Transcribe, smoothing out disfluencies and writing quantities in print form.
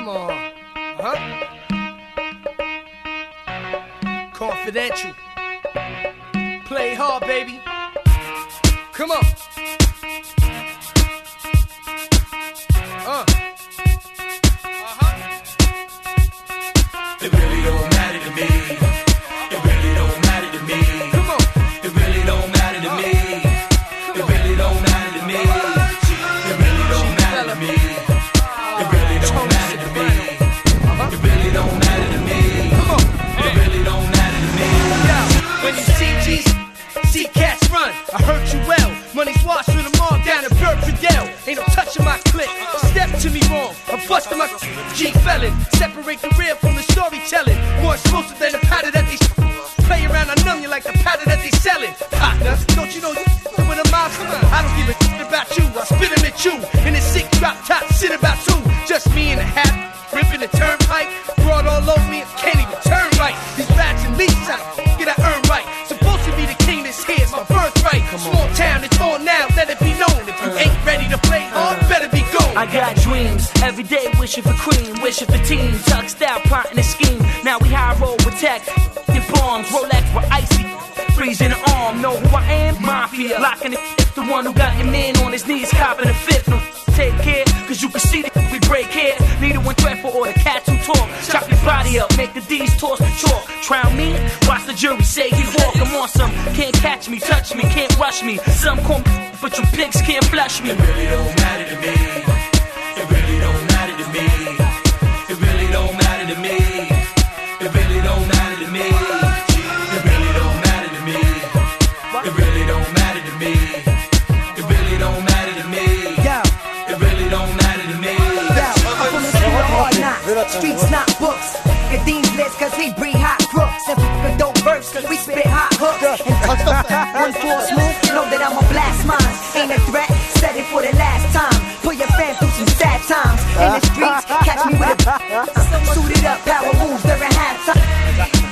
Come on. Confidential. Play hard, baby. Come on. It really don't matter to me. It really don't matter to me. Come on. It really don't matter to me. It really don't matter to me. It really don't matter to me. It really don't matter to me. It really don't matter to me. It really don't matter to me. When you see G's, see cats run. I hurt you well. Money's washed with them all down in Burfordale. Ain't no touching my clip. Step to me wrong. I'm busting my G felon. Separate the real from the storytelling. More explosive than the powder that they play around. I numb you like the powder that they selling. Partner, don't you know you with a mouse? I don't give a about you. I spit them at you. In a sick drop top, shit about two. Just me and the hat, ripping the turnpike. Broad all over me, can't even turn right. These rats and leaves, I get I earn right. Supposed to be the king this here's my birthright. Small town, it's on now, let it be known. If you ain't ready to play hard, better be gone. I got dreams, every day wishing for cream, wishing for team, tucked out, plotting a scheme. Now we high roll with tech, and bombs, Rolex with icy, freezing the arm. Know who I am? Mafia, locking it. The one who got your man on his knees, copping a fifth. No, take care, cause you can see that we break here. Neither one threat for all the cats who talk. Chop your body up, make the D's toss the chalk. Drown me, watch the jury say he walk. I'm on some, can't catch me, touch me, can't rush me. Some call me, but you pigs can't flush me. It really don't matter to me. It really don't matter to me. It really don't matter to me. It really don't matter to me. It really don't matter to me. It really don't matter to me. It really don't matter to me. It really don't matter to me. I'm from the street of hard knocks. Streets not books. Kadeem's list cause we breed hot crooks. And a dope verse cause we spit hot hooks. And one floor smooth, know that I'm a blast mine. Ain't a threat, said it for the last time. Put your fam through some sad times. In the streets, catch me with a suited up, power moves during halftime.